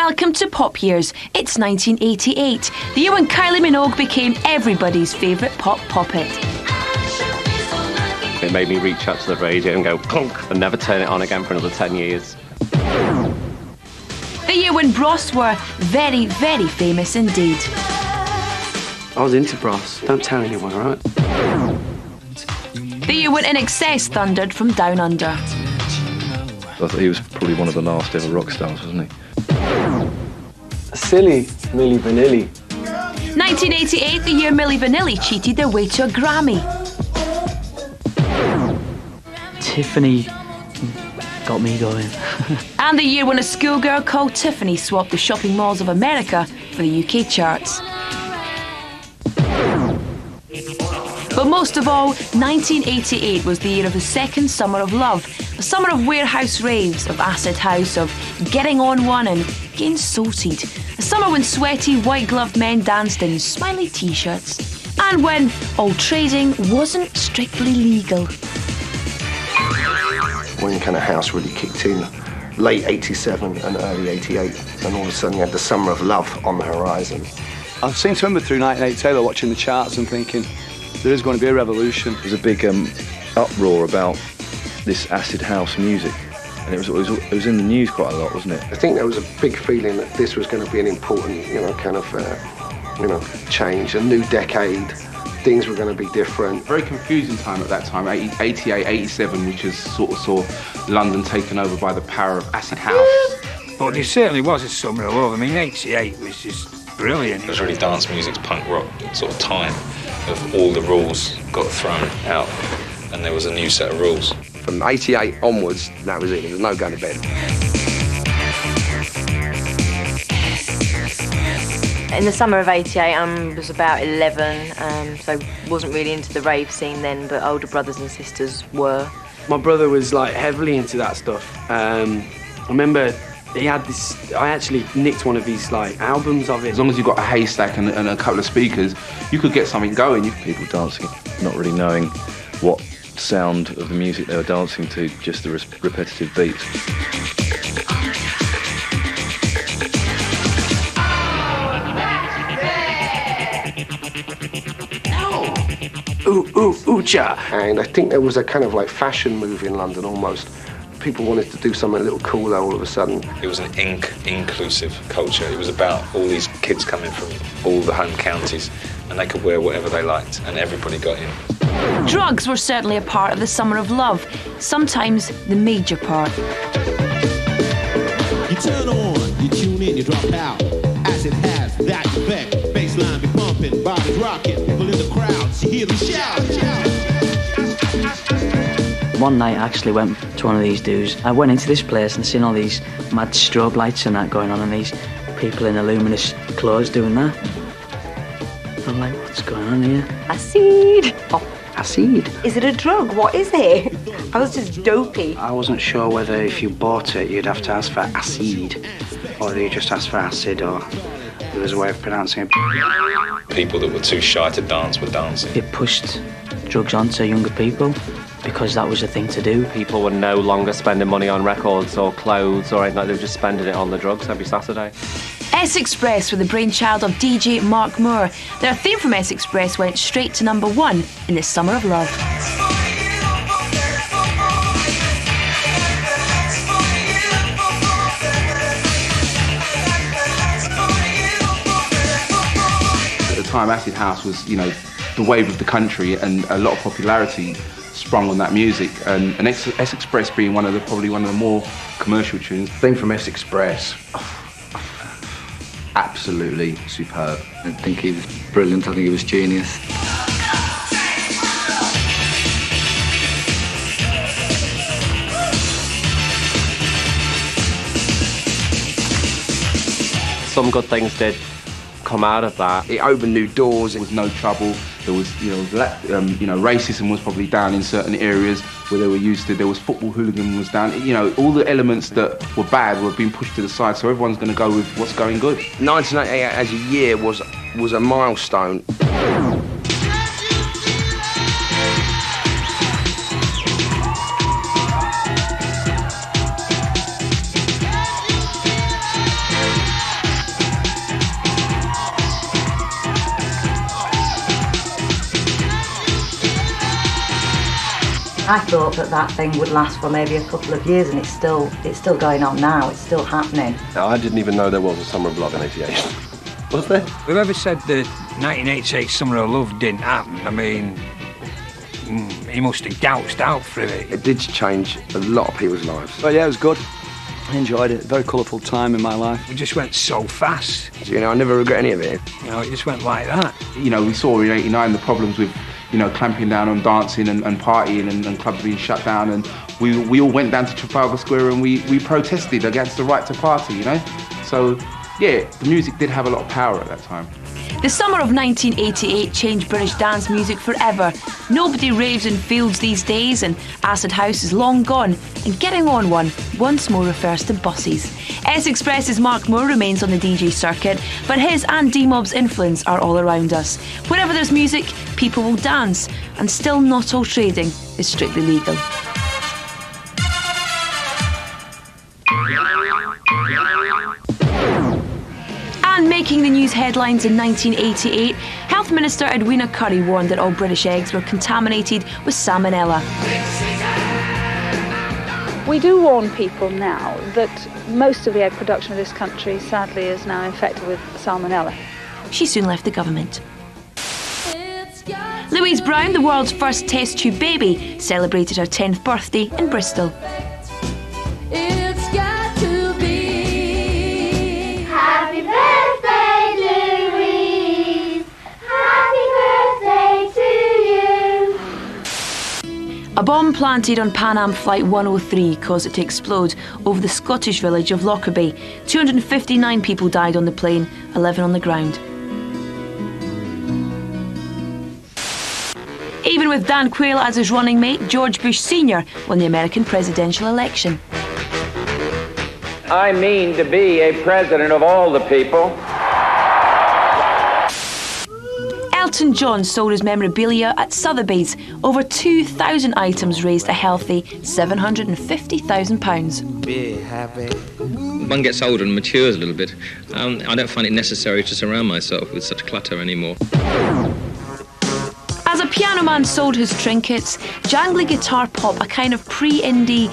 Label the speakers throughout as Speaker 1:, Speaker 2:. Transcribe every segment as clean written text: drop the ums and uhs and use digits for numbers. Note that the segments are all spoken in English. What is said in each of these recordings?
Speaker 1: Welcome to Pop Years. It's 1988, the year when Kylie Minogue became everybody's favourite pop poppet.
Speaker 2: It made me reach out to the radio and go clunk and never turn it on again for another 10 years.
Speaker 1: The year when Bros were very, very famous indeed.
Speaker 3: I was into Bros. Don't tell anyone, all right?
Speaker 1: The year when Inxs thundered from down under.
Speaker 4: I thought he was probably one of the last ever rock stars, wasn't he?
Speaker 3: Silly Milli Vanilli.
Speaker 1: 1988, the year Milli Vanilli cheated their way to a Grammy.
Speaker 5: Tiffany got me going.
Speaker 1: And the year when a schoolgirl called Tiffany swapped the shopping malls of America for the UK charts. But most of all, 1988 was the year of the second summer of love. A summer of warehouse raves, of acid house, of getting on one and getting salted. A summer when sweaty, white-gloved men danced in smiley T-shirts. And when all trading wasn't strictly legal.
Speaker 6: When kind of house really kicked in, late 87 and early 88, and all of a sudden you had the summer of love on the horizon.
Speaker 3: I seem to remember through 1988 Taylor watching the charts and thinking, there is going to be a revolution.
Speaker 4: There was a big uproar about this acid house music, and it was in the news quite a lot, wasn't it?
Speaker 6: I think there was a big feeling that this was going to be an important, kind of, change, a new decade. Things were going to be different.
Speaker 7: Very confusing time at that time, 88, 87, which is sort of saw London taken over by the power of acid house.
Speaker 8: But there certainly was a summer of love. I mean, 88 was just brilliant.
Speaker 9: It was really dance music's punk rock sort of time of all the rules got thrown out and there was a new set of rules.
Speaker 10: From 88 onwards, that was it. There was no going to bed.
Speaker 11: In the summer of 88, I was about 11, so wasn't really into the rave scene then, but older brothers and sisters were.
Speaker 3: My brother was like heavily into that stuff. I remember he had this, I actually nicked one of his like albums of it.
Speaker 7: As long as you've got a haystack and a couple of speakers, you could get something going.
Speaker 4: People dancing, not really knowing what sound of the music they were dancing to, just the repetitive beats.
Speaker 3: Ooh, ooh, ooh, cha.
Speaker 6: And I think there was a kind of like fashion move in London almost. People wanted to do something a little cooler all of a sudden.
Speaker 9: It was an inclusive culture. It was about all these kids coming from all the home counties and they could wear whatever they liked and everybody got in.
Speaker 1: Drugs were certainly a part of the summer of love, sometimes the major part.
Speaker 12: You turn on, you tune in, you drop out. Acid has that effect. Bassline be pumping, bodies rocking. People in the crowd, you hear them shout.
Speaker 5: One night I actually went to one of these dudes. I went into this place and seen all these mad strobe lights and that going on and these people in luminous clothes doing that. I'm like, what's going on here?
Speaker 11: Acid!
Speaker 5: Oh, acid.
Speaker 11: Is it a drug? What is it? I was just dopey.
Speaker 3: I wasn't sure whether if you bought it you'd have to ask for acid, or whether you just asked for acid, or there was a way of pronouncing it.
Speaker 9: People that were too shy to dance were dancing.
Speaker 5: It pushed drugs onto younger people because that was the thing to do.
Speaker 2: People were no longer spending money on records or clothes or anything like that. They were just spending it on the drugs every Saturday.
Speaker 1: S-Express were the brainchild of DJ Mark Moore. Their theme from S-Express went straight to #1 in the summer of love.
Speaker 7: At the time, acid house was, the wave of the country, and a lot of popularity sprung on that music. And S-Express being probably one of the more commercial tunes.
Speaker 10: Theme from S-Express. Absolutely superb.
Speaker 13: I think he was brilliant. I think he was genius.
Speaker 2: Some good things did come out of that.
Speaker 10: It opened new doors.
Speaker 7: There was no trouble. There was, racism was probably down in certain areas where they were used to. There was football hooligan was down. All the elements that were bad were being pushed to the side. So everyone's going to go with what's going good.
Speaker 10: 1988 as a year was a milestone.
Speaker 14: I thought that thing would last for maybe a couple of years, and it's still going on now. It's still happening.
Speaker 15: I didn't even know there was a Summer of Love in '88. Was there?
Speaker 8: Whoever said the 1988 Summer of Love didn't happen, I mean, he must have gouged out through it.
Speaker 6: It did change a lot of people's lives.
Speaker 16: But yeah, it was good. I enjoyed it. Very colourful time in my life.
Speaker 8: It just went so fast.
Speaker 6: You know, I never regret any of it.
Speaker 8: You know, it just went like that.
Speaker 7: You know, we saw in '89 the problems with, you know, clamping down on dancing and partying and clubs being shut down, and we all went down to Trafalgar Square and we protested against the right to party, you know? So, yeah, the music did have a lot of power at that time.
Speaker 1: The summer of 1988 changed British dance music forever. Nobody raves in fields these days, and acid house is long gone, and getting on one once more refers to buses. S-Express's Mark Moore remains on the DJ circuit, but his and D-Mob's influence are all around us. Wherever there's music, people will dance, and still not all trading is strictly legal. And making the news headlines in 1988, Health Minister Edwina Currie warned that all British eggs were contaminated with salmonella.
Speaker 17: We do warn people now that most of the egg production of this country, sadly, is now infected with salmonella.
Speaker 1: She soon left the government. Louise Brown, the world's first test tube baby, celebrated her 10th birthday in Bristol.
Speaker 18: Happy birthday, Louise. Happy birthday to you.
Speaker 1: A bomb planted on Pan Am Flight 103 caused it to explode over the Scottish village of Lockerbie. 259 people died on the plane, 11 on the ground. Even with Dan Quayle as his running mate, George Bush Sr. won the American presidential election.
Speaker 19: I mean to be a president of all the people.
Speaker 1: Elton John sold his memorabilia at Sotheby's. Over 2,000 items raised a healthy £750,000.
Speaker 20: Be happy. One gets older and matures a little bit. I don't find it necessary to surround myself with such clutter anymore.
Speaker 1: As a piano man sold his trinkets, jangly guitar pop, a kind of pre-indie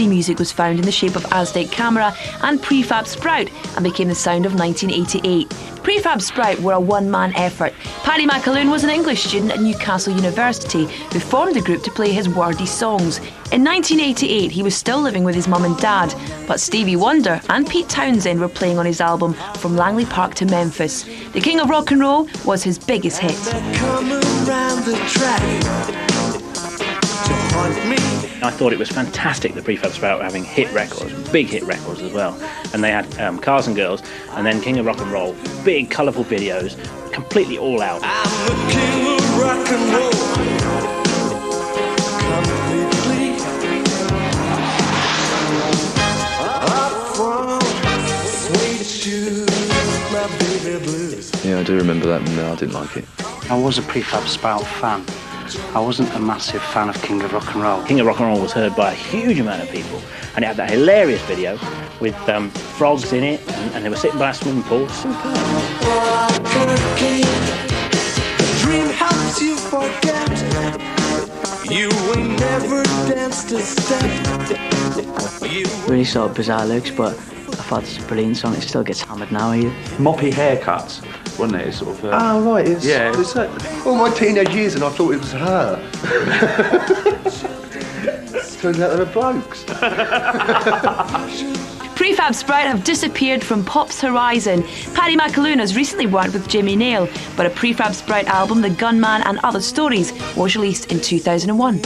Speaker 1: music, was found in the shape of Aztec Camera and Prefab Sprout and became the sound of 1988. Prefab Sprout were a one-man effort. Paddy McAloon was an English student at Newcastle University who formed the group to play his wordy songs. In 1988, he was still living with his mum and dad, but Stevie Wonder and Pete Townsend were playing on his album From Langley Park to Memphis. The King of Rock and Roll was his biggest hit.
Speaker 21: I thought it was fantastic, the Prefab Sprout were having hit records, big hit records as well. And they had Cars and Girls, and then King of Rock and Roll, big colourful videos, completely all out.
Speaker 12: I'm the king of rock and roll. Completely. Up from suede shoes, my baby blues.
Speaker 4: Yeah, I do remember that, and I didn't like it.
Speaker 3: I was a Prefab Sprout fan. I wasn't a massive fan of King of Rock and Roll.
Speaker 21: King of Rock and Roll was heard by a huge amount of people, and it had that hilarious video with frogs in it, and they were sitting by a swimming pool. Superb.
Speaker 12: Dream helps you forget. You ain't never danced a step.
Speaker 5: Really sort of bizarre lyrics, but I thought it's a brilliant song. It still gets hammered now either.
Speaker 22: Moppy haircuts, wasn't it? It's sort of.
Speaker 15: Oh right, it's,
Speaker 22: yeah.
Speaker 15: It's all my teenage years, and I thought it was her. Turns out they're blokes.
Speaker 1: Prefab Sprout have disappeared from pop's horizon. Paddy McAloon has recently worked with Jimmy Nail, but a Prefab Sprout album, The Gunman and Other Stories, was released in 2001.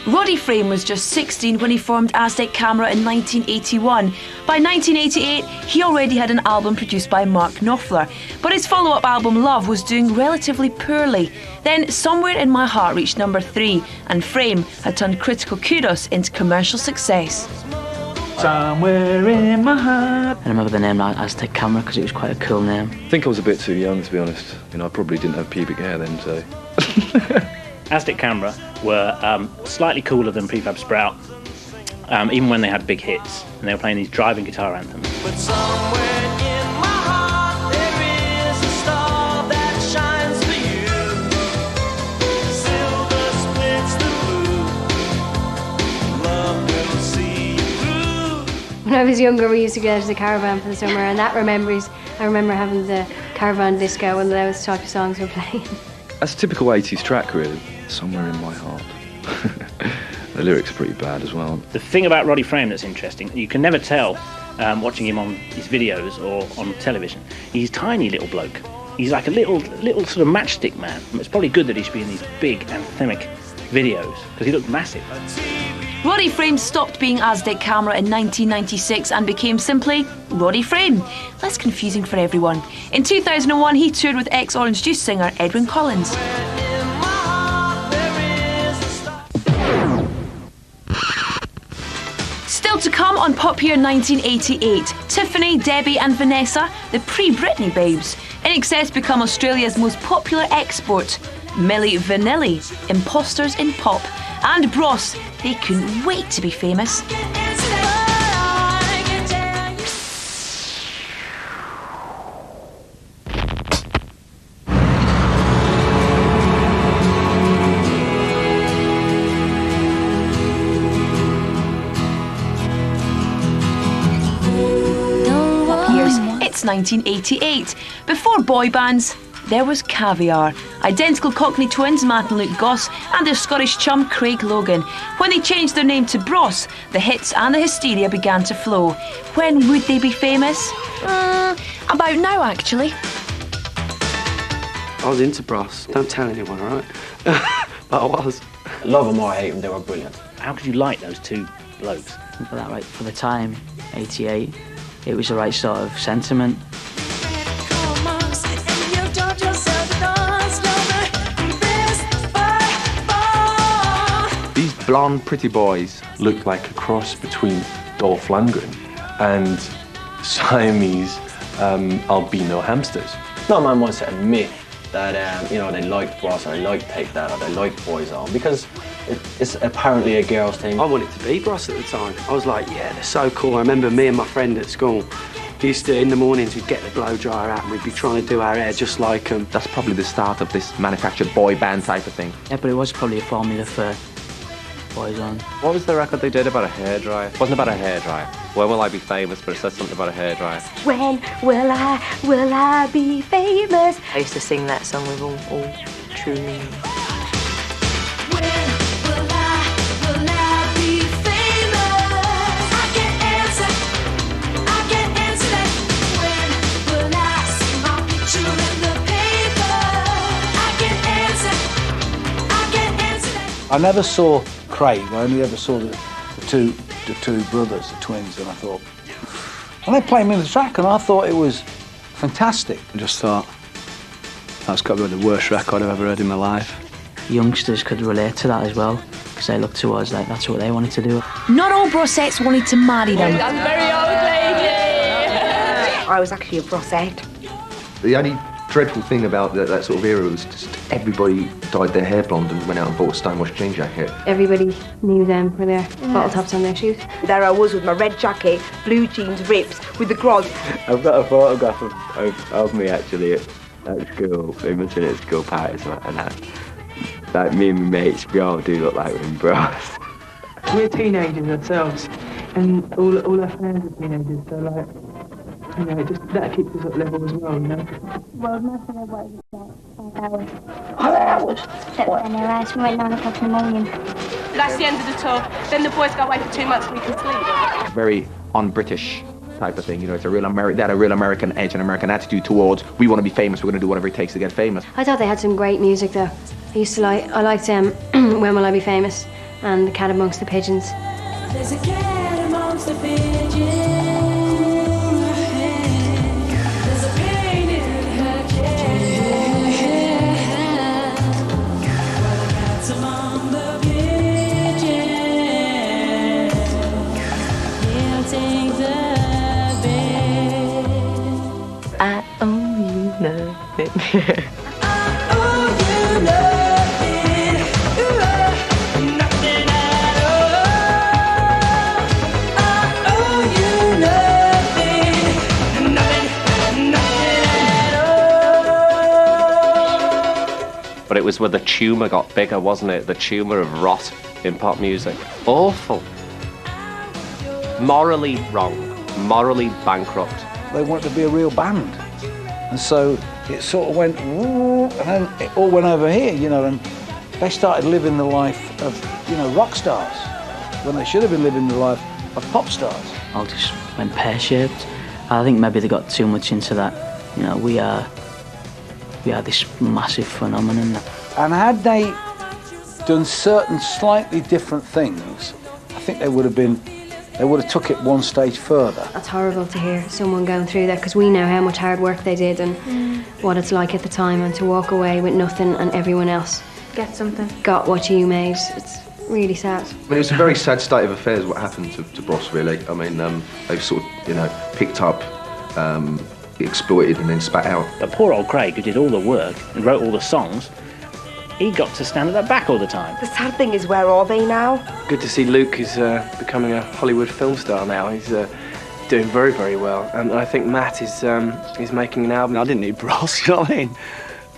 Speaker 1: Roddy Frame was just 16 when he formed Aztec Camera in 1981. By 1988, he already had an album produced by Mark Knopfler, but his follow-up album Love was doing relatively poorly. Then Somewhere in My Heart reached number 3, and Frame had turned critical kudos into commercial success.
Speaker 21: Somewhere in my heart.
Speaker 5: I remember the name Aztec Camera because it was quite a cool name.
Speaker 4: I think I was a bit too young, to be honest. You know, I probably didn't have pubic hair then, so...
Speaker 21: Aztec Camera were slightly cooler than Prefab Sprout, even when they had big hits, and they were playing these driving guitar anthems.
Speaker 12: But somewhere in my heart there is a star that shines for you.
Speaker 9: When I was younger, we used to go to the caravan for the summer, and I remember having the caravan disco when those type of songs were playing.
Speaker 4: That's a typical 80s track, really. Somewhere in my heart. The lyrics are pretty bad as well.
Speaker 21: The thing about Roddy Frame that's interesting, you can never tell watching him on his videos or on television. He's a tiny little bloke. He's like a little sort of matchstick man. It's probably good that he's been in these big anthemic videos because he looks massive.
Speaker 1: Roddy Frame stopped being Aztec Camera in 1996 and became simply Roddy Frame. Less confusing for everyone. In 2001, he toured with ex-Orange Juice singer Edwyn Collins. Still to come on Pop Year 1988, Tiffany, Debbie and Vanessa, the pre-Britney babes. Inxs become Australia's most popular export. Milli Vanilli, imposters in pop. And Bros, they couldn't wait to be famous. It's 1988. Before boy bands, there was Caviar, identical Cockney twins Matt and Luke Goss and their Scottish chum Craig Logan. When they changed their name to Bros, the hits and the hysteria began to flow. When would they be famous? About now, actually.
Speaker 3: I was into Bros. Don't tell anyone, all right? But I was.
Speaker 11: Love them or hate them, they were brilliant.
Speaker 21: How could you like those two blokes?
Speaker 5: For that, right, for the time, 88, it was the right sort of sentiment.
Speaker 15: These blonde, pretty boys look like a cross between Dolph Lundgren and Siamese albino hamsters.
Speaker 11: Not my mindset of myth that you know, they liked Bros or they liked Take That or they liked Boys On, because it's apparently a girl's thing.
Speaker 3: I wanted to be Bros at the time. I was like, yeah, they're so cool. I remember me and my friend at school used to, in the mornings, we'd get the blow dryer out and we'd be trying to do our hair just like them.
Speaker 7: That's probably the start of this manufactured boy band type of thing.
Speaker 5: Yeah, but it was probably a formula for Boys On.
Speaker 2: What was the record they did about a hairdryer? It wasn't about a hairdryer. When will I be famous? But it said something about a hairdryer.
Speaker 18: When will I be famous? I used to sing that song with all true meaning.
Speaker 23: I never saw Craig, I only ever saw the two brothers, the twins, and I thought, and they played me in the track and I thought it was fantastic.
Speaker 16: I just thought, that's got to be the worst record I've ever heard in my life.
Speaker 5: Youngsters could relate to that as well, because they looked towards like that's what they wanted to do.
Speaker 1: Not all Brosettes wanted to marry them.
Speaker 18: I'm a very old lady. I was actually a Brosette.
Speaker 15: The only dreadful thing about that sort of era was just everybody dyed their hair blonde and went out and bought a stonewashed jean jacket.
Speaker 9: Everybody knew them for their bottle tops on their shoes.
Speaker 18: There I was with my red jacket, blue jeans, rips, with the grog.
Speaker 24: I've got a photograph of me actually at school, in at school parties and that. Like me and my mates, we all do look like we're in Bros.
Speaker 25: We're teenagers ourselves, and all our friends are teenagers, so like, you know, that keeps us at level as well, you know?
Speaker 18: Well, most of everybody was like 5 hours. Except when they asked me at 9 o'clock in the morning.
Speaker 26: That's the end of the tour. Then the boys go away for 2 months and we can sleep.
Speaker 7: Very un-British type of thing, you know, it's a real they had a real American edge and American attitude towards, we want to be famous, we're going to do whatever it takes to get famous.
Speaker 9: I thought they had some great music though. I liked When Will I Be Famous and The Cat Amongst the Pigeons.
Speaker 18: There's a cat amongst the pigeons. I owe you nothing.
Speaker 2: But it was where the tumour got bigger, wasn't it? The tumour of rot in pop music. Awful. Morally wrong, morally bankrupt.
Speaker 23: They wanted to be a real band. And so it sort of went, and then it all went over here, you know, and they started living the life of, you know, rock stars when they should have been living the life of pop stars.
Speaker 5: All just went pear-shaped. I think maybe they got too much into that. You know, we are this massive phenomenon.
Speaker 23: And had they done certain slightly different things, I think they would have took it one stage further.
Speaker 9: It's horrible to hear someone going through that, because we know how much hard work they did and what it's like at the time, and to walk away with nothing and everyone else got what you made. It's really sad.
Speaker 4: I mean, it's a very sad state of affairs what happened to Bros, really. I mean, they've sort of, you know, picked up, exploited and then spat out.
Speaker 21: But poor old Craig, who did all the work and wrote all the songs, he got to stand at the back all the time.
Speaker 18: The sad thing is, where are they now?
Speaker 6: Good to see Luke is becoming a Hollywood film star now. He's doing very, very well. And I think Matt is making an album.
Speaker 16: I didn't need Bros, you know what I mean?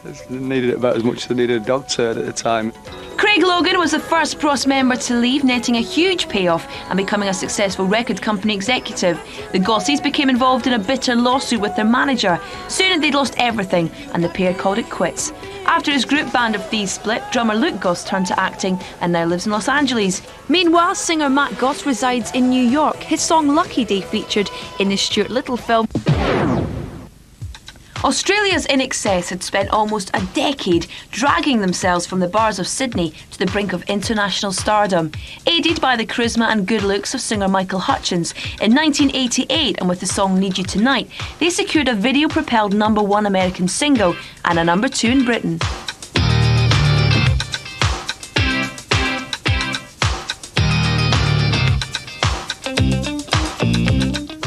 Speaker 16: I needed it about as much as I needed a dog turd at the time.
Speaker 1: Craig Logan was the first Bros member to leave, netting a huge payoff and becoming a successful record company executive. The Gossies became involved in a bitter lawsuit with their manager. Soon they'd lost everything, and the pair called it quits. After his group Band of Thieves split, drummer Luke Goss turned to acting and now lives in Los Angeles. Meanwhile, singer Matt Goss resides in New York. His song Lucky Day featured in the Stuart Little film. Australia's Inxs had spent almost a decade dragging themselves from the bars of Sydney to the brink of international stardom. Aided by the charisma and good looks of singer Michael Hutchence, in 1988, and with the song Need You Tonight, they secured a video-propelled #1 American single and a #2 in Britain.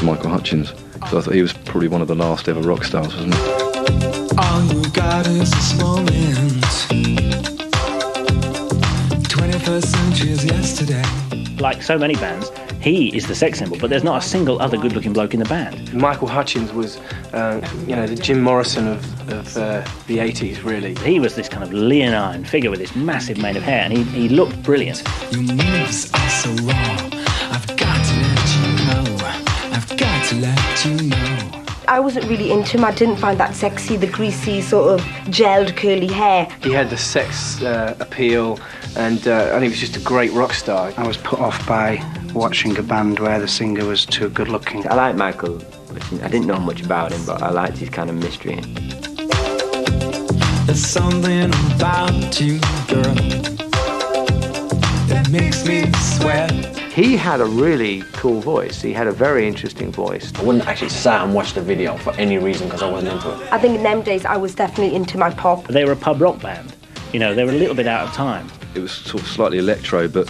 Speaker 4: Michael Hutchence. So I thought he was probably one of the last ever rock stars, wasn't he?
Speaker 12: All you got is this moment. 21st century is yesterday.
Speaker 21: Like so many bands, he is the sex symbol, but there's not a single other good-looking bloke in the band.
Speaker 6: Michael Hutchence was, you know, the Jim Morrison of the 80s, really.
Speaker 21: He was this kind of leonine figure with this massive mane of hair, and he looked brilliant.
Speaker 12: Your moves are so raw. I've got to let you know. I've got to let you know.
Speaker 18: I wasn't really into him. I didn't find that sexy, the greasy sort of gelled curly hair.
Speaker 6: He had the sex appeal, and he was just a great rock star.
Speaker 3: I was put off by watching a band where the singer was too good looking.
Speaker 24: I like Michael. I didn't know much about him, but I liked his kind of mystery.
Speaker 12: There's something about you, girl, that makes me sweat.
Speaker 8: He had a really cool voice. He had a very interesting voice.
Speaker 11: I wouldn't actually sat and watch the video for any reason because I wasn't into it.
Speaker 18: I think in them days I was definitely into my pop.
Speaker 21: They were a pub rock band. You know, they were a little bit out of time.
Speaker 4: It was sort of slightly electro, but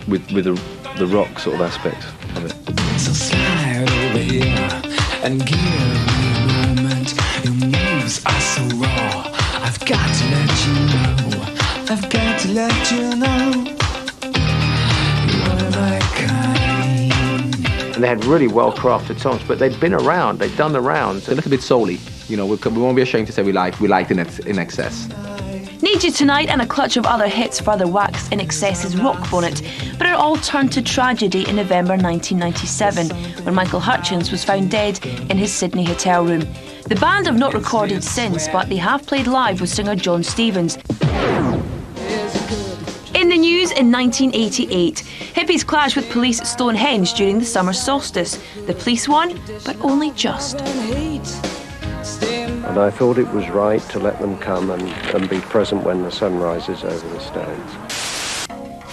Speaker 4: with the rock sort of aspect of it.
Speaker 12: So slide over here and give me a moment. Your moves are so raw. I've got to let you know. I've got to let you know.
Speaker 8: And they had really well-crafted songs, but they'd been around, they'd done the rounds.
Speaker 7: A little bit soul-y, you know, we won't be ashamed to say we liked Inxs.
Speaker 1: Need You Tonight and a clutch of other hits further waxed Inxs' rock bonnet, but it all turned to tragedy in November 1997, when Michael Hutchence was found dead in his Sydney hotel room. The band have not recorded since, but they have played live with singer John Stevens. In the news in 1988, hippies clashed with police at Stonehenge during the summer solstice. The police won, but only just.
Speaker 10: And I thought it was right to let them come and be present when the sun rises over the stones.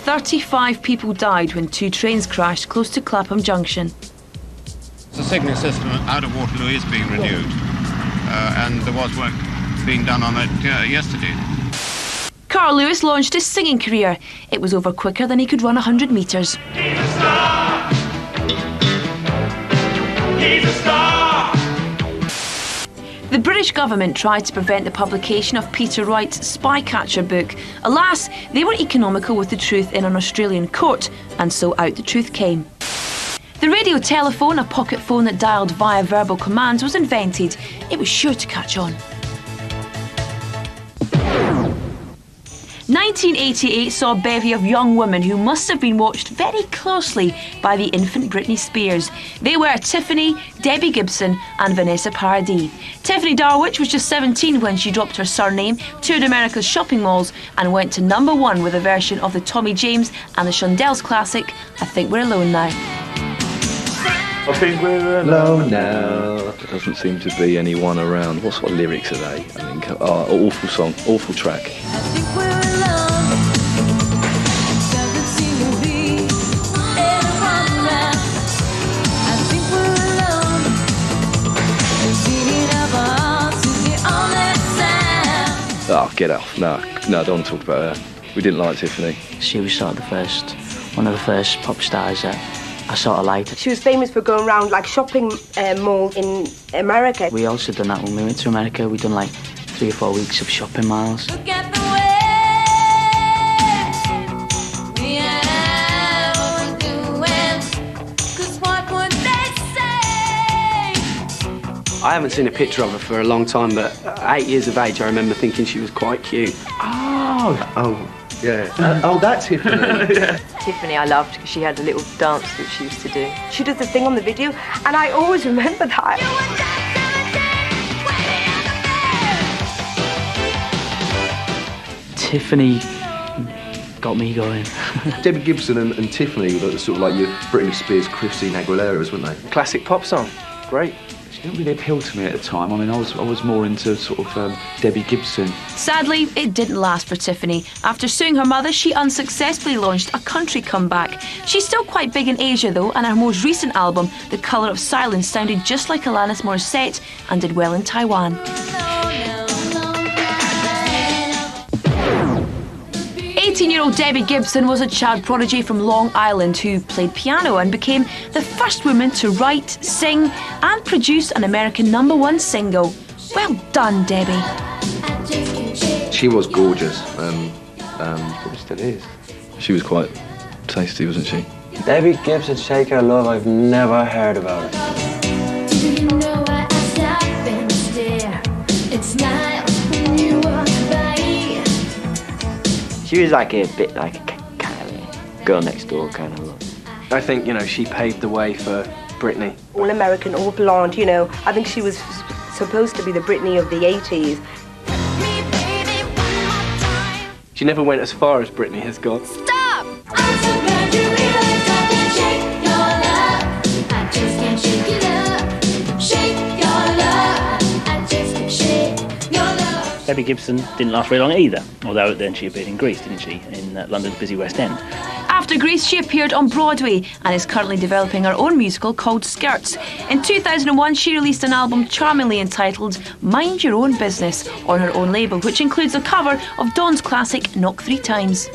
Speaker 1: 35 people died when 2 trains crashed close to Clapham Junction.
Speaker 13: The signal system out of Waterloo is being renewed, and there was work being done on it yesterday.
Speaker 1: Carl Lewis launched his singing career. It was over quicker than he could run 100 metres.
Speaker 12: He's a star. He's a star.
Speaker 1: The British government tried to prevent the publication of Peter Wright's Spycatcher book. Alas, they were economical with the truth in an Australian court, and so out the truth came. The radio telephone, a pocket phone that dialed via verbal commands, was invented. It was sure to catch on. 1988 saw a bevy of young women who must have been watched very closely by the infant Britney Spears. They were Tiffany, Debbie Gibson and Vanessa Paradis. Tiffany Darwich was just 17 when she dropped her surname, toured America's shopping malls and went to #1 with a version of the Tommy James and the Shondells classic, I Think We're Alone Now.
Speaker 14: I think we're alone now. There doesn't seem to be anyone around. What sort of lyrics are they? I think, awful song, awful track. Oh, get off. No, I don't want to talk about her. We didn't like Tiffany.
Speaker 5: She was sort of one of the first pop stars that I sort of liked.
Speaker 26: She was famous for going around like shopping malls in America.
Speaker 5: We also done that when we went to America. We done like 3 or 4 weeks of shopping miles.
Speaker 16: I haven't seen a picture of her for a long time, but at 8 years of age, I remember thinking she was quite cute.
Speaker 4: Oh, yeah. That's Tiffany.
Speaker 18: Yeah. Tiffany I loved because she had a little dance that she used to do.
Speaker 26: She does the thing on the video, and I always remember that.
Speaker 5: Tiffany got me going.
Speaker 4: Debbie Gibson and Tiffany were sort of like your Britney Spears, Christina Aguilera's, weren't they?
Speaker 6: Classic pop song. Great.
Speaker 7: She didn't really appeal to me at the time. I mean, I was more into sort of Debbie Gibson.
Speaker 1: Sadly, it didn't last for Tiffany. After suing her mother, she unsuccessfully launched a country comeback. She's still quite big in Asia though, and her most recent album, The Colour of Silence, sounded just like Alanis Morissette and did well in Taiwan. 18-year-old Debbie Gibson was a child prodigy from Long Island who played piano and became the first woman to write, sing and produce an American #1 single. Well done, Debbie.
Speaker 4: She was gorgeous. Probably still is.
Speaker 14: She was quite tasty, wasn't she?
Speaker 11: Debbie Gibson, Shake Your Love, I've never heard about it.
Speaker 24: She was like a bit like a Kylie, girl next door kind of look.
Speaker 6: I think, she paved the way for Britney.
Speaker 26: All American, all blonde, I think she was supposed to be the Britney of the 80s.
Speaker 6: She never went as far as Britney has gone.
Speaker 12: Stop! I'm so glad you realized I can shake your love. I just can't shake it up. Shake your love. I just can't shake your love.
Speaker 21: Debbie Gibson didn't last very long either, although then she appeared in Grease, didn't she, in London's busy West End.
Speaker 1: After Grease, she appeared on Broadway and is currently developing her own musical called Skirts. In 2001, she released an album charmingly entitled Mind Your Own Business on her own label, which includes a cover of Dawn's classic Knock 3 Times.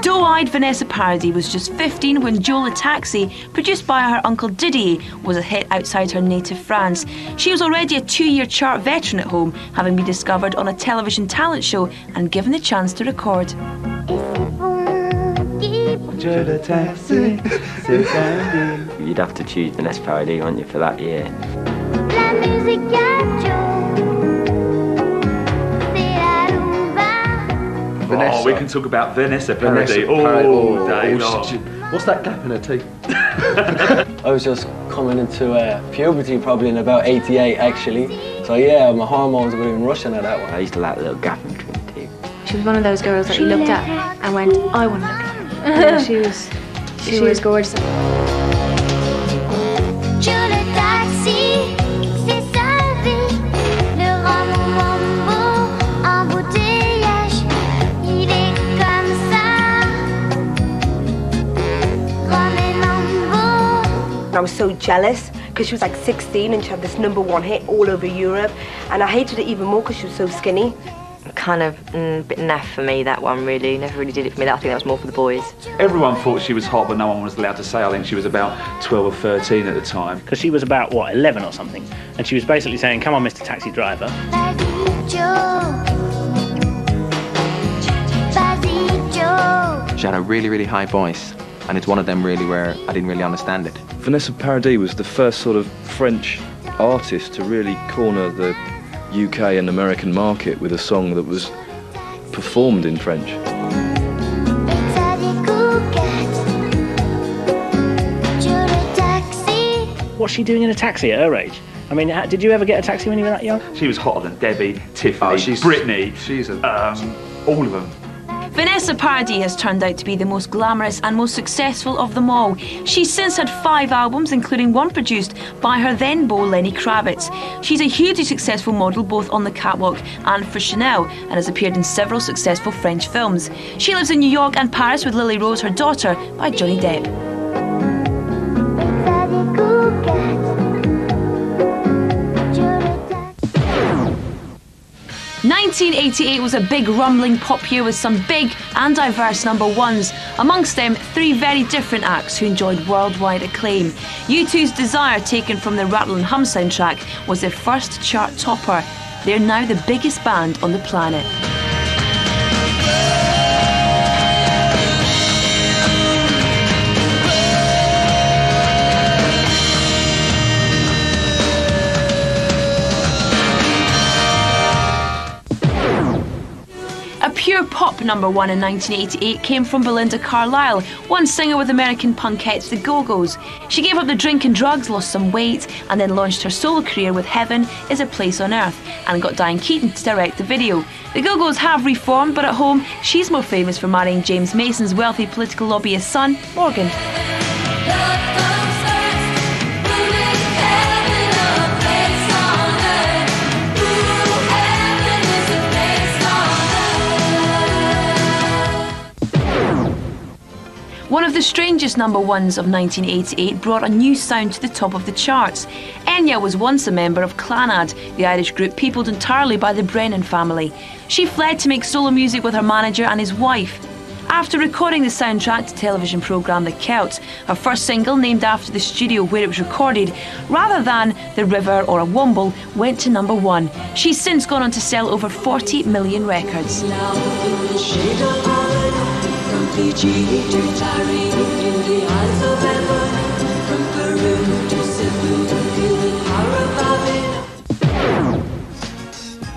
Speaker 1: Doe-eyed Vanessa Paradis was just 15 when Joe the Taxi, produced by her uncle Didier, was a hit outside her native France. She was already a 2-year chart veteran at home, having been discovered on a television talent show and given the chance to record.
Speaker 24: You'd have to choose Vanessa Paradis, wouldn't you, for that year?
Speaker 14: Oh, we can talk about Vanessa Paradis all day long.
Speaker 4: What's that gap in her teeth?
Speaker 11: I was just coming into puberty probably in about 88 actually. So yeah, my hormones were in rushing at that one.
Speaker 24: I used to like the little gap in between the teeth.
Speaker 9: She was one of those girls that you looked at and went, I want to look at her. Yeah, she was gorgeous.
Speaker 26: I was so jealous because she was like 16 and she had this #1 hit all over Europe, and I hated it even more because she was so skinny.
Speaker 18: Kind of a bit naff for me, that one, really. Never really did it for me. I think that was more for the boys.
Speaker 14: Everyone thought she was hot, but no one was allowed to say. I think she was about 12 or 13 at the time.
Speaker 21: Because she was about, 11 or something. And she was basically saying, come on, Mr. Taxi Driver.
Speaker 24: She had a really, really high voice. And it's one of them really where I didn't really understand it.
Speaker 14: Vanessa Paradis was the first sort of French artist to really corner the UK and American market with a song that was performed in French.
Speaker 21: What's she doing in a taxi at her age? I mean, did you ever get a taxi when you were that young?
Speaker 15: She was hotter than Debbie, Tiffany, Britney, all of them.
Speaker 1: Vanessa Paradis has turned out to be the most glamorous and most successful of them all. She's since had 5 albums, including one produced by her then beau Lenny Kravitz. She's a hugely successful model both on the catwalk and for Chanel, and has appeared in several successful French films. She lives in New York and Paris with Lily Rose, her daughter, by Johnny Depp. 1988 was a big rumbling pop year with some big and diverse number ones. Amongst them, 3 very different acts who enjoyed worldwide acclaim. U2's Desire, taken from the Rattle and Hum soundtrack, was their first chart topper. They're now the biggest band on the planet. Pure pop number 1 in 1988 came from Belinda Carlisle, one singer with American punkettes The Go-Go's. She gave up the drink and drugs, lost some weight, and then launched her solo career with Heaven is a Place on Earth, and got Diane Keaton to direct the video. The Go-Go's have reformed, but at home, she's more famous for marrying James Mason's wealthy political lobbyist son, Morgan. One of the strangest number ones of 1988 brought a new sound to the top of the charts. Enya was once a member of Clannad, the Irish group peopled entirely by the Brennan family. She fled to make solo music with her manager and his wife. After recording the soundtrack to television programme The Celts, her first single, named after the studio where it was recorded, rather than The River or A Womble, went to number 1. She's since gone on to sell over 40 million records. From Fiji to Tari, in the eyes of ever, from Peru to Cebu, feeling horrible.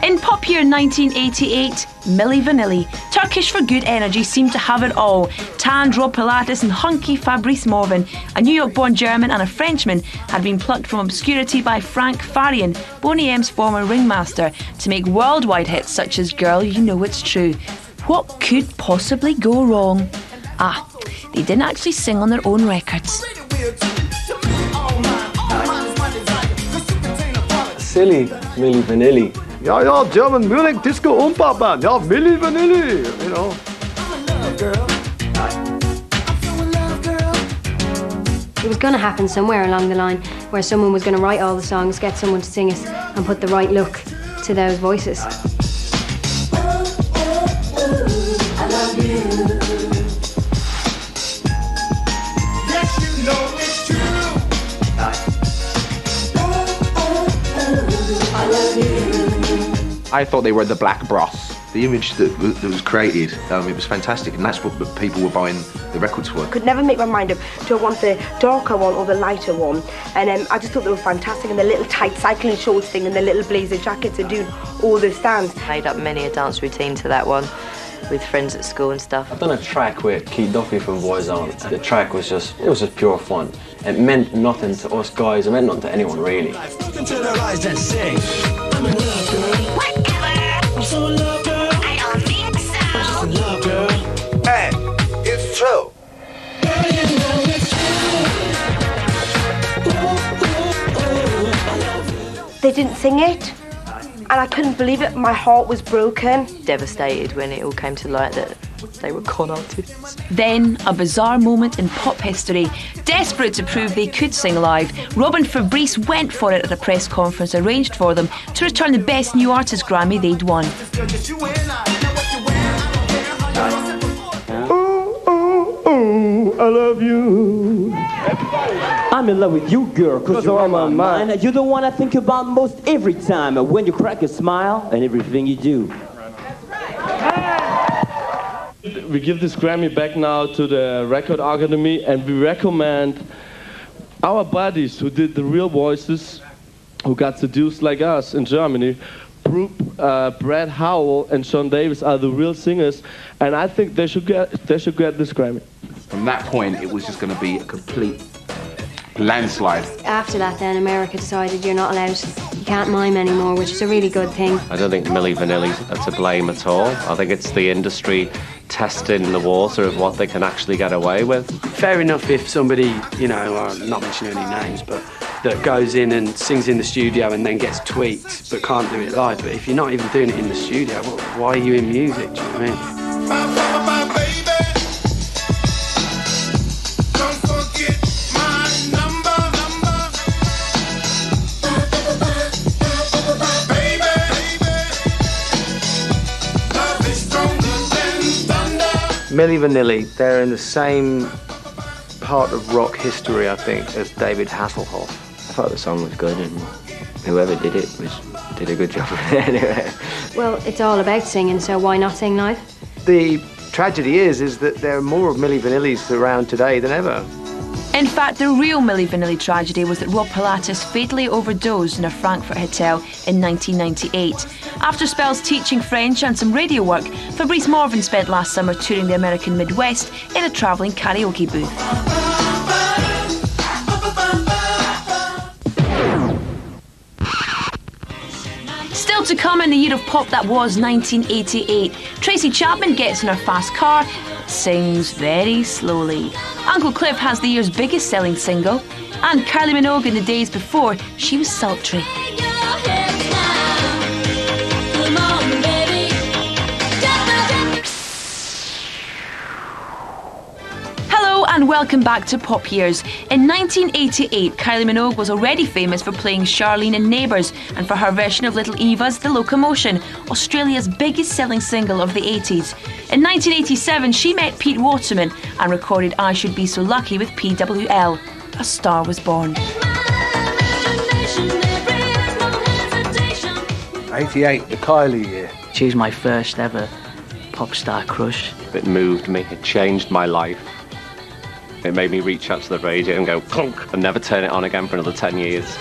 Speaker 1: In pop year 1988, Milli Vanilli. Turkish for good energy seemed to have it all. Tanned Rob Pilatus and hunky Fabrice Morvan, a New York-born German and a Frenchman, had been plucked from obscurity by Frank Farian, Boney M's former ringmaster, to make worldwide hits such as Girl, You Know It's True. What could possibly go wrong? They didn't actually sing on their own records.
Speaker 6: Silly Milli Vanilli.
Speaker 17: Ja, German Munich Disco Umpapa. Ja, Milli Vanilli, you know.
Speaker 9: It was going to happen somewhere along the line where someone was going to write all the songs, get someone to sing it, and put the right look to those voices.
Speaker 7: I thought they were the Black Bros.
Speaker 4: The image that was created, it was fantastic, and that's what people were buying the records for.
Speaker 26: Could never make my mind up to want the darker one or the lighter one, and I just thought they were fantastic, and the little tight cycling shorts thing and the little blazer jackets and doing all the stands.
Speaker 18: Made up many a dance routine to that one with friends at school and stuff.
Speaker 11: I've done a track with Keith Duffy from Boyzone. The track was just pure fun. It meant nothing to us guys, it meant nothing to anyone really.
Speaker 12: Look into their eyes and say, I'm in love, girl. I'm so in love, girl. I don't think so. I'm just in love, girl. Hey, it's true. Girl, you know it's
Speaker 26: true. They didn't sing it, and I couldn't believe it. My heart was broken.
Speaker 18: Devastated when it all came to light that they were con artists.
Speaker 1: Then, a bizarre moment in pop history. Desperate to prove they could sing live, Rob and Fabrice went for it at a press conference arranged for them to return the Best New Artist Grammy they'd won.
Speaker 17: I love you.
Speaker 19: I'm in love with you, girl, because you're on my mind. You're the one I think about most every time, when you crack a smile and everything you do.
Speaker 20: We give this Grammy back now to the Record Academy, and we recommend our buddies who did the real voices, who got seduced like us in Germany, Brad Howell and Sean Davis are the real singers, and I think they should get this Grammy.
Speaker 7: From that point, it was just going to be a complete landslide.
Speaker 9: After that, then America decided you're not allowed, you can't mime anymore, which is a really good thing.
Speaker 2: I don't think Milli Vanilli's to blame at all. I think it's the industry testing the water of what they can actually get away with.
Speaker 16: Fair enough if somebody, you know, I'm not mentioning any names, but that goes in and sings in the studio and then gets tweaked but can't do it live. But if you're not even doing it in the studio, well, why are you in music? Do you know what I mean?
Speaker 6: Milli Vanilli, they're in the same part of rock history, I think, as David Hasselhoff.
Speaker 24: I thought the song was good, and whoever did it did a good job with it anyway.
Speaker 9: Well, it's all about singing, so why not sing live?
Speaker 6: The tragedy is that there are more of Milli Vanillis around today than ever.
Speaker 1: In fact, the real Milli Vanilli tragedy was that Rob Pilatus fatally overdosed in a Frankfurt hotel in 1998. After spells teaching French and some radio work, Fabrice Morvan spent last summer touring the American Midwest in a travelling karaoke booth. Still to come in the year of pop that was 1988, Tracy Chapman gets in her fast car, sings very slowly. Uncle Cliff has the year's biggest selling single, and Kylie Minogue in the days before, she was sultry. Hello and welcome back to Pop Years. In 1988, Kylie Minogue was already famous for playing Charlene in Neighbours and for her version of Little Eva's The Locomotion, Australia's biggest selling single of the 80s. In 1987, she met Pete Waterman and recorded I Should Be So Lucky with PWL. A star was born.
Speaker 17: 88, the Kylie year.
Speaker 5: She's my first ever pop star crush.
Speaker 2: It moved me, it changed my life. It made me reach out to the radio and go clunk and never turn it on again for another 10 years.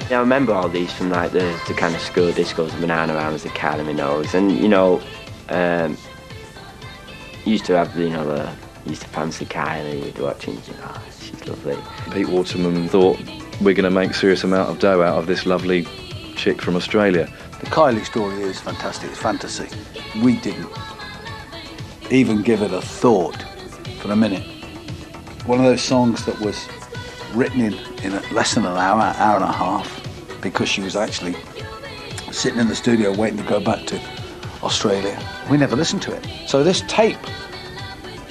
Speaker 24: Yeah, I remember all these from like the kind of school discos, the Banana Rams, the Kylie Minogues, and you know, used to have used to fancy Kylie, we'd watching, she's lovely.
Speaker 14: Pete Waterman thought we're going to make serious amount of dough out of this lovely chick from Australia.
Speaker 17: The Kylie story is fantastic, it's fantasy. We didn't even give it a thought for a minute. One of those songs that was written in less than an hour, hour and a half, because she was actually sitting in the studio waiting to go back to Australia. We never listened to it. So this tape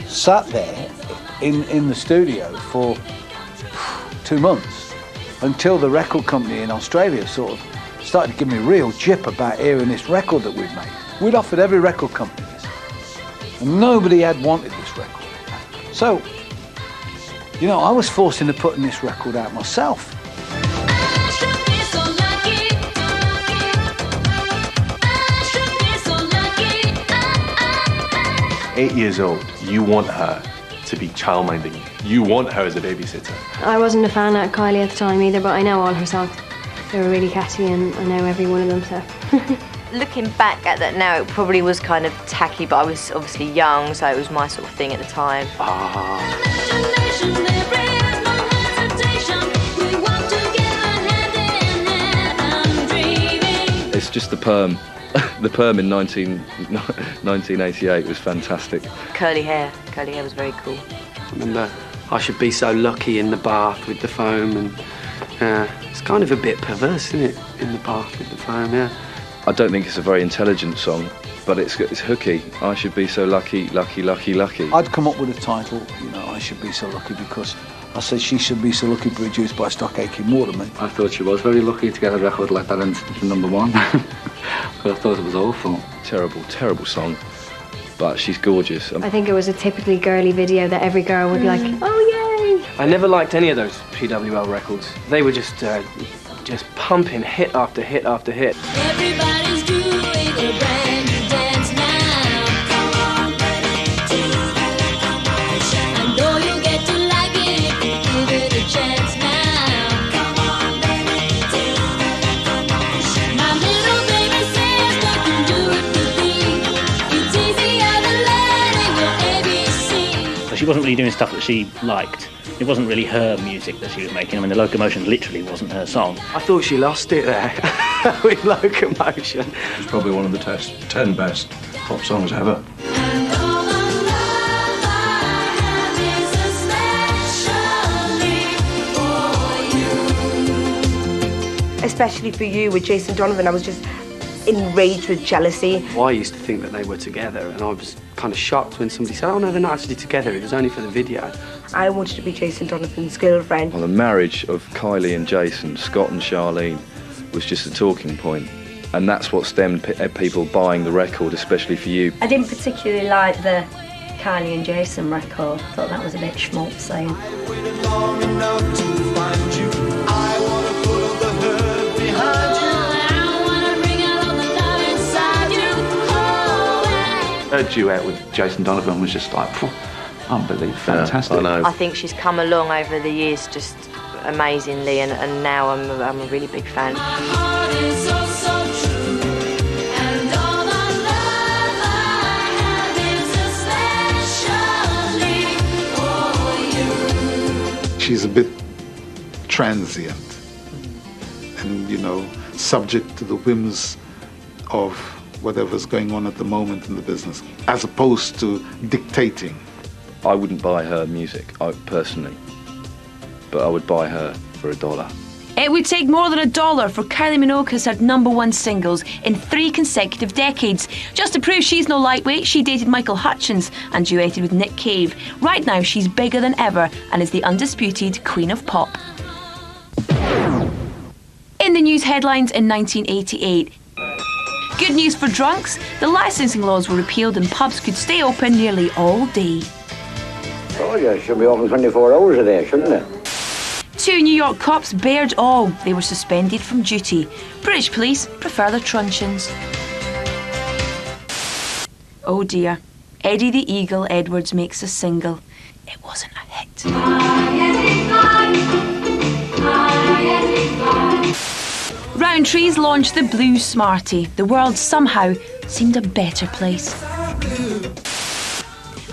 Speaker 17: sat there in the studio for 2 months until the record company in Australia sort of started to give me real jip about hearing this record that we'd made. We'd offered every record company this, and nobody had wanted this record. So, you know, I was forced into putting this record out myself.
Speaker 3: 8 years old, you want her to be childminding you. You want her as a babysitter.
Speaker 9: I wasn't a fan of Kylie at the time either, but I know all her songs. They were really catchy and I know every one of them, so.
Speaker 18: Looking back at that now, it probably was kind of tacky, but I was obviously young, so it was my sort of thing at the time.
Speaker 14: It's just the perm. The perm in 1988 was fantastic.
Speaker 18: Curly hair was very cool.
Speaker 16: I remember I Should Be So Lucky in the bath with the foam, and it's kind of a bit perverse, isn't it, in the bath with the foam, yeah.
Speaker 14: I don't think it's a very intelligent song, but it's hooky. I should be so lucky, lucky, lucky, lucky.
Speaker 17: I'd come up with a title, you know, I Should Be So Lucky, because I said she should be so lucky, produced by Stock Aitken Waterman.
Speaker 8: I thought she was very lucky to get a record like that into #1. But I thought it was awful.
Speaker 14: Terrible, terrible song, but she's gorgeous.
Speaker 9: I think it was a typically girly video that every girl would be like, oh yay!
Speaker 6: I never liked any of those PWL records. They were just pumping hit after hit after hit.
Speaker 12: Everybody's doing
Speaker 10: wasn't really doing stuff that she liked. It wasn't really her music that she was making. I mean, the Locomotion literally wasn't her song.
Speaker 16: I thought she lost it there with Locomotion.
Speaker 13: It's probably one of the 10 best pop songs ever.
Speaker 26: Especially for you with Jason Donovan, I was just enraged with jealousy.
Speaker 16: Well, I used to think that they were together, and I was kind of shocked when somebody said, oh no, they're not actually together, it was only for the video.
Speaker 26: I wanted to be Jason Donovan's girlfriend.
Speaker 14: Well, the marriage of Kylie and Jason, Scott and Charlene, was just a talking point. And that's what stemmed people buying the record, especially for you.
Speaker 21: I didn't particularly like the Kylie and Jason record. I thought that was a bit schmaltzy.
Speaker 15: Her duet with Jason Donovan was just like, unbelievable, fantastic.
Speaker 14: Yeah, I know.
Speaker 18: I think she's come along over the years just amazingly, and now I'm a really big fan.
Speaker 22: She's a bit transient and, you know, subject to the whims of whatever's going on at the moment in the business, as opposed to dictating.
Speaker 14: I wouldn't buy her music, personally, but I would buy her for $1.
Speaker 1: It would take more than $1 for Kylie Minogue has had #1 singles in 3 consecutive decades. Just to prove she's no lightweight, she dated Michael Hutchence and duetted with Nick Cave. Right now, she's bigger than ever and is the undisputed queen of pop. In the news headlines in 1988. Good news for drunks, the licensing laws were repealed and pubs could stay open nearly all day.
Speaker 23: Oh yeah, it should be open 24 hours a day, shouldn't it?
Speaker 1: 2 New York cops bared all. They were suspended from duty. British police prefer their truncheons. Oh dear. Eddie the Eagle Edwards makes a single. It wasn't a hit. Rowntree's launched the Blue Smartie. The world somehow seemed a better place.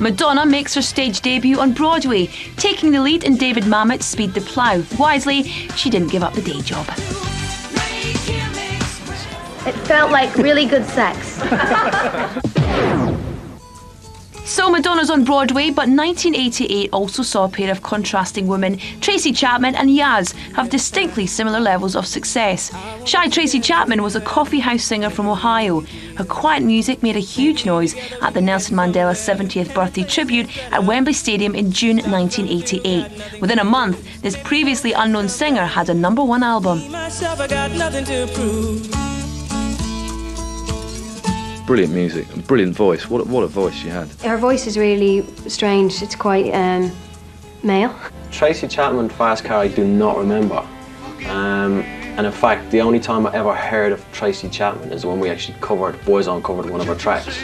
Speaker 1: Madonna makes her stage debut on Broadway, taking the lead in David Mamet's Speed the Plough. Wisely, she didn't give up the day job.
Speaker 9: It felt like really good sex.
Speaker 1: So Madonna's on Broadway, but 1988 also saw a pair of contrasting women. Tracy Chapman and Yaz have distinctly similar levels of success. Shy Tracy Chapman was a coffee house singer from Ohio. Her quiet music made a huge noise at the Nelson Mandela 70th birthday tribute at Wembley Stadium in June 1988. Within a month, this previously unknown singer had a #1 album.
Speaker 12: Myself, I got nothing to prove.
Speaker 14: Brilliant music, and brilliant voice. What a voice she had.
Speaker 9: Her voice is really strange. It's quite male.
Speaker 11: Tracy Chapman, Fast Car, I do not remember. And in fact, the only time I ever heard of Tracy Chapman is when we actually covered, Boyzone covered one of her tracks.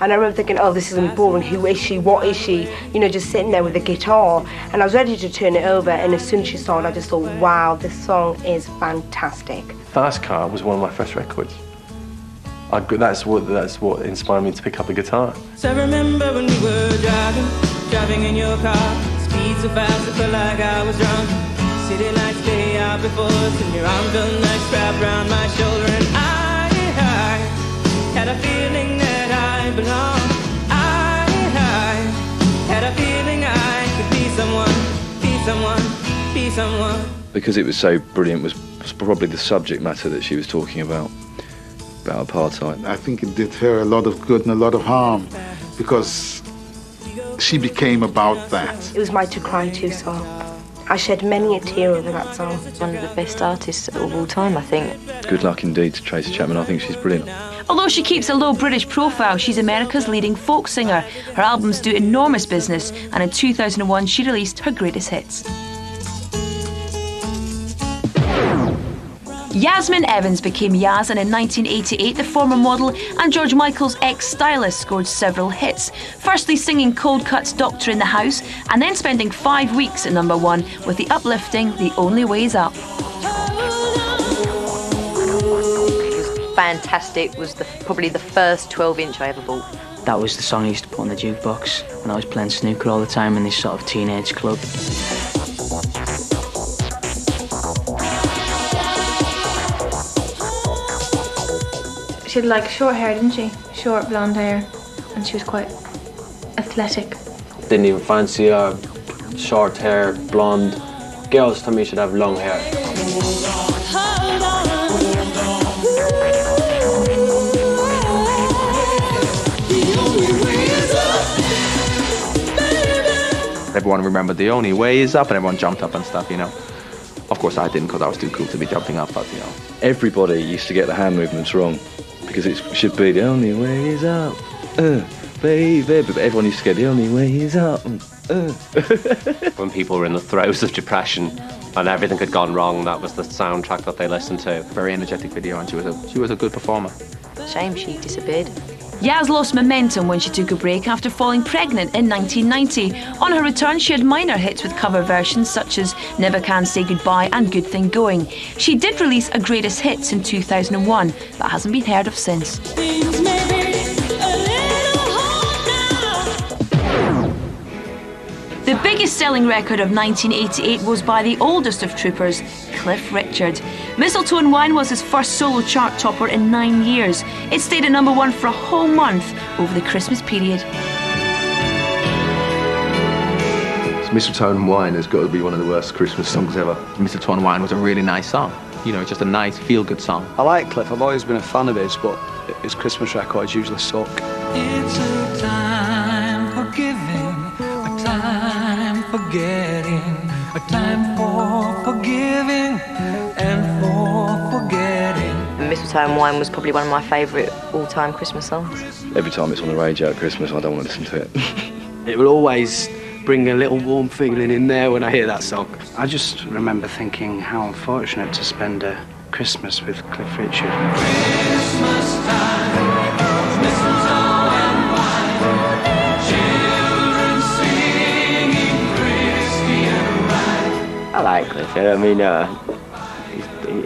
Speaker 26: And I remember thinking, oh, this isn't boring. Who is she? What is she? You know, just sitting there with the guitar. And I was ready to turn it over. And as soon as she started, I just thought, wow, this song is fantastic.
Speaker 3: Fast Car was one of my first records. That's what inspired me to pick up a guitar.
Speaker 12: So I remember when we were driving in your car. Speed so fast, it felt like I was drunk. City lights day out before us, and your arm felt like wrapped around my shoulder. And I had a feeling that I belonged. I had a feeling I could be someone.
Speaker 14: Because it was so brilliant was probably the subject matter that she was talking about apartheid.
Speaker 22: I think it did her a lot of good and a lot of harm, because she became about that.
Speaker 26: It was my To Cry To song. I shed many a tear over that song.
Speaker 18: One of the best artists of all time, I think.
Speaker 14: Good luck indeed to Tracy Chapman. I think she's brilliant.
Speaker 1: Although she keeps a low British profile, she's America's leading folk singer. Her albums do enormous business, and in 2001 she released her greatest hits. Yasmin Evans became Yaz, and in 1988 the former model and George Michael's ex-stylist scored several hits. Firstly singing Cold Cut's Doctor in the House, and then spending 5 weeks at #1 with the uplifting The Only Way's Up.
Speaker 18: fantastic. Was probably the first 12-inch I ever bought.
Speaker 4: That was the song I used to put on the jukebox when I was playing snooker all the time in this sort of teenage club.
Speaker 5: She had like short hair, didn't she? Short blonde hair, and she was quite athletic.
Speaker 11: Didn't even fancy her. Short hair, blonde. Girls tell me you should have long hair.
Speaker 7: Everyone remembered The Only Way Is Up and everyone jumped up and stuff, you know. Of course I didn't because I was too cool to be jumping up, but you know.
Speaker 14: Everybody used to get the hand movements wrong because it should be the only way is up, baby. But everyone used to get the only way is up.
Speaker 2: When people were in the throes of depression and everything had gone wrong, that was the soundtrack that they listened to.
Speaker 7: Very energetic video, and she was a good performer.
Speaker 18: Shame she disappeared.
Speaker 1: Yaz lost momentum when she took a break after falling pregnant in 1990. On her return, she had minor hits with cover versions such as Never Can Say Goodbye and Good Thing Going. She did release a greatest hits in 2001, but hasn't been heard of since. The biggest selling record of 1988 was by the oldest of troopers, Cliff Richard. Mistletoe and Wine was his first solo chart topper in 9 years. It stayed at #1 for a whole month over the Christmas period.
Speaker 3: Mistletoe and Wine has got to be one of the worst Christmas songs ever.
Speaker 7: Mistletoe and Wine was a really nice song. You know, just a nice feel-good song.
Speaker 16: I like Cliff, I've always been a fan of his, but his Christmas records usually suck.
Speaker 12: It's a time for giving, a time for getting, a time for forgiving and for forgetting.
Speaker 18: Mistletoe and Wine was probably one of my favourite all-time Christmas songs.
Speaker 14: Every time it's on the radio at Christmas, I don't want to listen to it.
Speaker 16: It will always bring a little warm feeling in there when I hear that song.
Speaker 4: I just remember thinking how unfortunate to spend a Christmas with Cliff Richard.
Speaker 12: Christmas time, mistletoe and wine, children singing Christian rhyme.
Speaker 24: I like Cliff. I mean,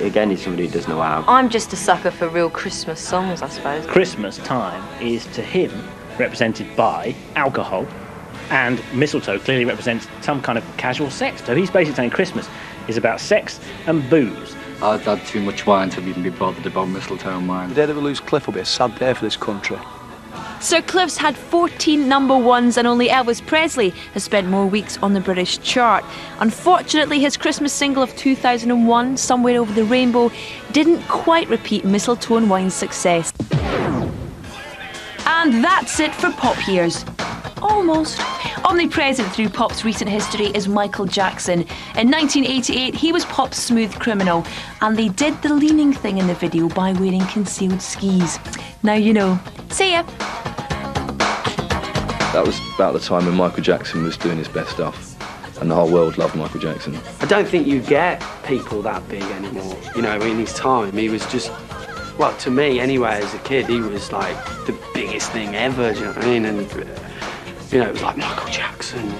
Speaker 24: again, he's somebody who does know how.
Speaker 18: I'm just a sucker for real Christmas songs, I suppose.
Speaker 10: Christmas time is to him represented by alcohol, and mistletoe clearly represents some kind of casual sex. So he's basically saying Christmas is about sex and booze.
Speaker 8: I've had too much wine to even be bothered about mistletoe and wine.
Speaker 16: The day that we lose Cliff will be a sad day for this country.
Speaker 1: Sir Cliff's had 14 #1s and only Elvis Presley has spent more weeks on the British chart. Unfortunately, his Christmas single of 2001, Somewhere Over the Rainbow, didn't quite repeat Mistletoe and Wine's success. And that's it for pop years. Almost. Omnipresent through pop's recent history is Michael Jackson. In 1988, he was pop's smooth criminal, and they did the leaning thing in the video by wearing concealed skis. Now you know. See ya.
Speaker 14: That was about the time when Michael Jackson was doing his best stuff, and the whole world loved Michael Jackson.
Speaker 16: I don't think you get people that big anymore. You know, in his time, he was just, well, to me anyway, as a kid, he was like the biggest thing ever, do you know what I mean? And, you know, it was like Michael Jackson.